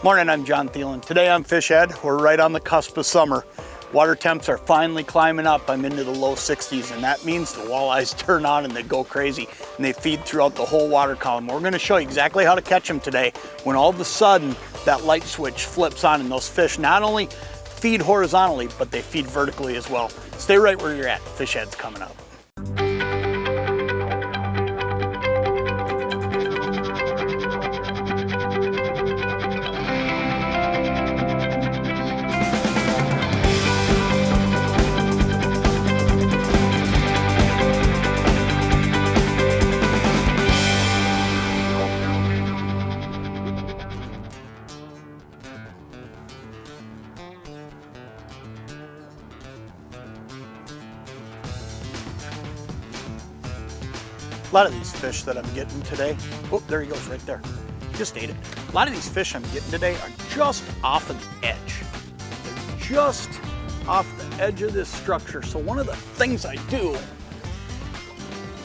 Morning, I'm Jon Thelen. Today on Fish Ed, we're right on the cusp of summer. Water temps are finally climbing up. I'm into the low 60s, and that means the walleyes turn on and they go crazy, and they feed throughout the whole water column. We're gonna show you exactly how to catch them today when all of a sudden that light switch flips on and those fish not only feed horizontally, but they feed vertically as well. Stay right where you're at. Fish Ed's coming up. A lot of these fish that I'm getting today, oh, there he goes right there. Just ate it. A lot of these fish I'm getting today are just off of the edge. They're just off the edge of this structure. So one of the things I do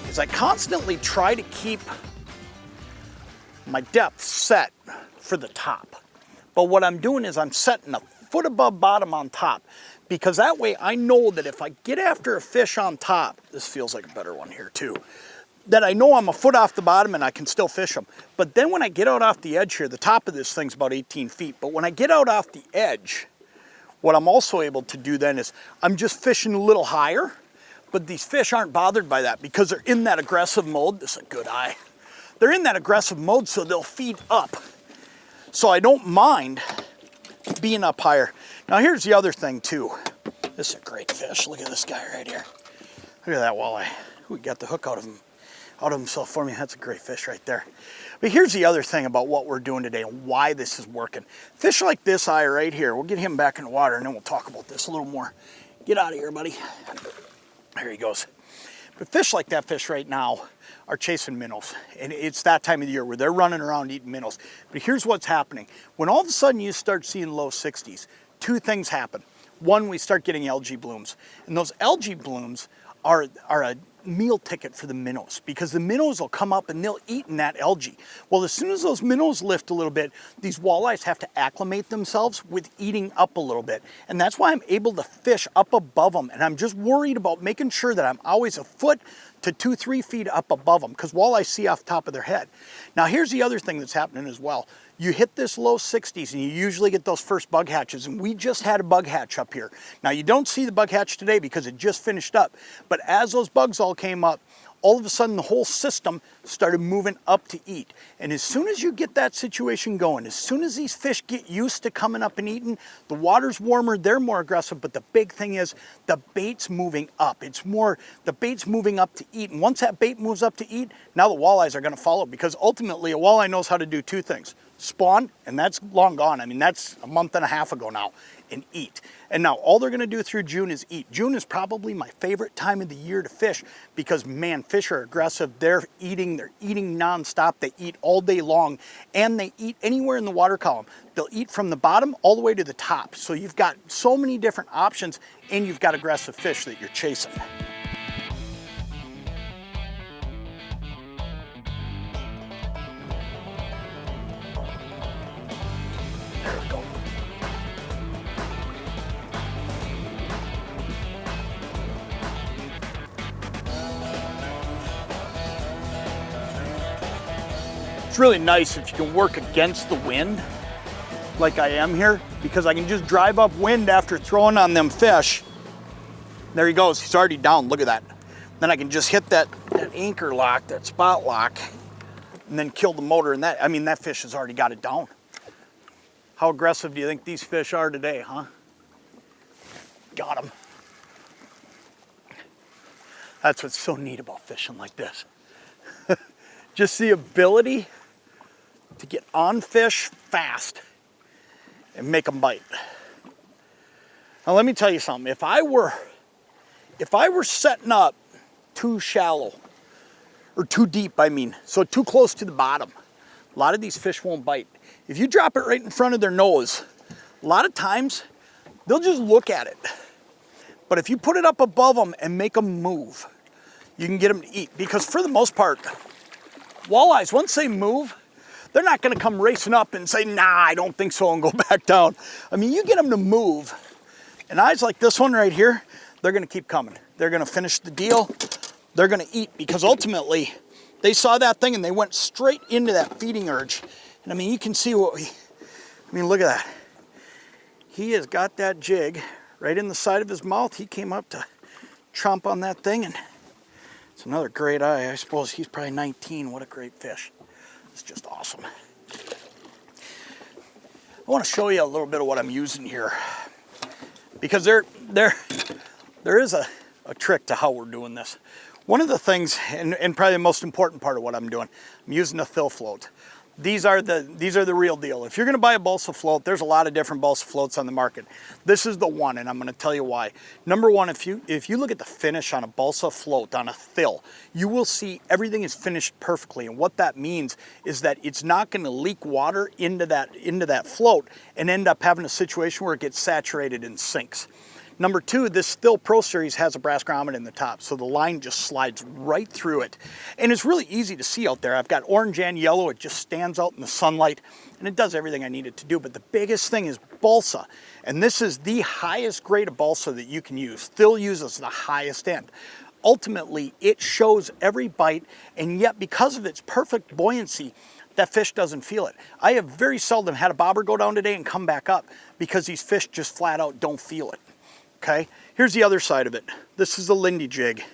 is I constantly try to keep my depth set for the top. But what I'm doing is I'm setting a foot above bottom on top, because that way I know that if I get after a fish on top, this feels like a better one here too, that I know I'm a foot off the bottom and I can still fish them. But then when I get out off the edge here, the top of this thing's about 18 feet, but when I get out off the edge, what I'm also able to do then is I'm just fishing a little higher, but these fish aren't bothered by that because they're in that aggressive mode. This is a good eye. They're in that aggressive mode, so they'll feed up. So I don't mind being up higher. Now here's the other thing too. This is a great fish. Look at this guy right here. Look at that walleye. We got the hook out of himself for me. That's a great fish right there. But here's the other thing about what we're doing today and why this is working. Fish like this eye right here, we'll get him back in the water and then we'll talk about this a little more. Get out of here, buddy. There he goes. But fish like that fish right now are chasing minnows. And it's that time of the year where they're running around eating minnows. But here's what's happening. When all of a sudden you start seeing low 60s, two things happen. One, we start getting algae blooms. And those algae blooms are a meal ticket for the minnows, because the minnows will come up and they'll eat in that algae. Well, as soon as those minnows lift a little bit, these walleyes have to acclimate themselves with eating up a little bit. And that's why I'm able to fish up above them. And I'm just worried about making sure that I'm always a foot to 2-3 feet up above them, because walleyes see off the top of their head. Now here's the other thing that's happening as well. You hit this low 60s and you usually get those first bug hatches, and we just had a bug hatch up here. Now you don't see the bug hatch today because it just finished up, but as those bugs all came up, all of a sudden the whole system started moving up to eat. And as soon as you get that situation going, as soon as these fish get used to coming up and eating, the water's warmer, they're more aggressive, but the big thing is the bait's moving up. The bait's moving up to eat. And once that bait moves up to eat, now the walleyes are gonna follow, because ultimately a walleye knows how to do two things: spawn, and that's long gone. I mean, that's a month and a half ago now, and eat. And now all they're gonna do through June is eat. June is probably my favorite time of the year to fish, because man, fish are aggressive. They're eating nonstop. They eat all day long, and they eat anywhere in the water column. They'll eat from the bottom all the way to the top. So you've got so many different options, and you've got aggressive fish that you're chasing. There we go. It's really nice if you can work against the wind like I am here, because I can just drive upwind after throwing on them fish. There he goes, he's already down, look at that. Then I can just hit that anchor lock, that spot lock, and then kill the motor, and that fish has already got it down. How aggressive do you think these fish are today, huh? Got them. That's what's so neat about fishing like this. Just the ability to get on fish fast and make them bite. Now let me tell you something. If I were setting up too shallow, or too deep, I mean, so too close to the bottom, a lot of these fish won't bite. If you drop it right in front of their nose, a lot of times they'll just look at it. But if you put it up above them and make them move, you can get them to eat. Because for the most part, walleyes, once they move, they're not gonna come racing up and say, nah, I don't think so, and go back down. I mean, you get them to move, and eyes like this one right here, they're gonna keep coming. They're gonna finish the deal. They're gonna eat, because ultimately, they saw that thing and they went straight into that feeding urge. And I mean, you can see what look at that. He has got that jig right in the side of his mouth. He came up to chomp on that thing, and it's another great eye. I suppose he's probably 19. What a great fish. It's just awesome. I want to show you a little bit of what I'm using here, because there is a trick to how we're doing this. One of the things, and probably the most important part of what I'm doing, I'm using a Thill float. These are the real deal. If you're going to buy a balsa float, there's a lot of different balsa floats on the market. This is the one, and I'm going to tell you why. Number one, if you look at the finish on a balsa float, on a Thill, you will see everything is finished perfectly. And what that means is that it's not going to leak water into that float and end up having a situation where it gets saturated and sinks. Number two, this Thill Pro Series has a brass grommet in the top, so the line just slides right through it. And it's really easy to see out there. I've got orange and yellow. It just stands out in the sunlight, and it does everything I need it to do. But the biggest thing is balsa, and this is the highest grade of balsa that you can use. Thill uses the highest end. Ultimately, it shows every bite, and yet because of its perfect buoyancy, that fish doesn't feel it. I have very seldom had a bobber go down today and come back up because these fish just flat out don't feel it. Okay, here's the other side of it. This is the Lindy jig.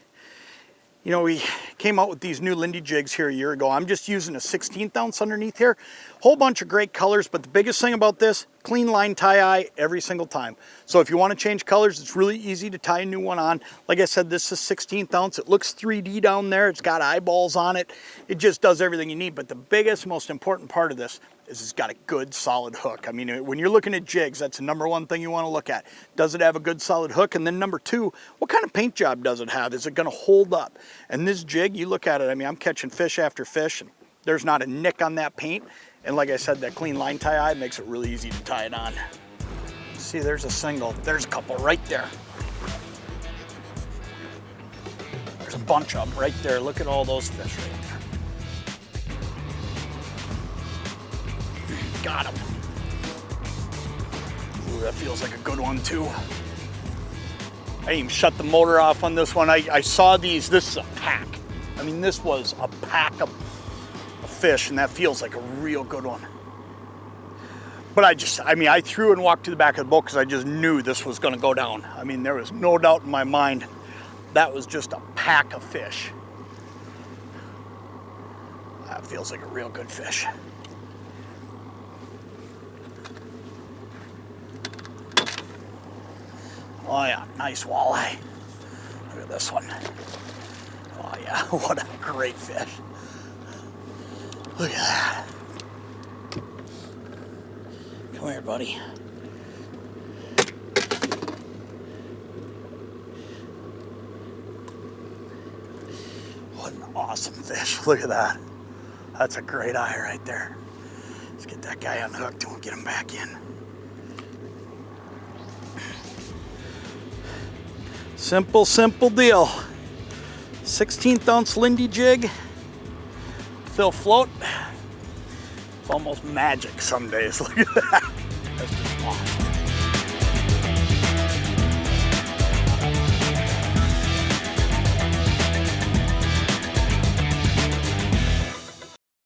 You know, we came out with these new Lindy jigs here a year ago. I'm just using a 16th ounce underneath here. Whole bunch of great colors, but the biggest thing about this, clean line tie-eye every single time. So if you want to change colors, it's really easy to tie a new one on. Like I said, this is 16th ounce. It looks 3D down there. It's got eyeballs on it. It just does everything you need. But the biggest, most important part of this is it's got a good solid hook. I mean, when you're looking at jigs, that's the number one thing you want to look at. Does it have a good solid hook? And then number two, what kind of paint job does it have? Is it going to hold up? And this jig, you look at it, I mean, I'm catching fish after fish, and there's not a nick on that paint. And like I said, that clean line tie-eye makes it really easy to tie it on. See, there's a single. There's a couple right there. There's a bunch of them right there. Look at all those fish right there. Got him. Ooh, that feels like a good one too. I didn't even shut the motor off on this one. I saw these. This is a pack. I mean, this was a pack of fish, and that feels like a real good one. But I threw and walked to the back of the boat because I just knew this was going to go down. I mean, there was no doubt in my mind that was just a pack of fish. That feels like a real good fish. Oh yeah, nice walleye. Look at this one. Oh yeah, what a great fish. Look at that. Come here, buddy. What an awesome fish. Look at that. That's a great eye right there. Let's get that guy unhooked and we'll get him back in. Simple, simple deal. 16th ounce Lindy jig. Thill float. It's almost magic some days. Look at that. That's just awesome.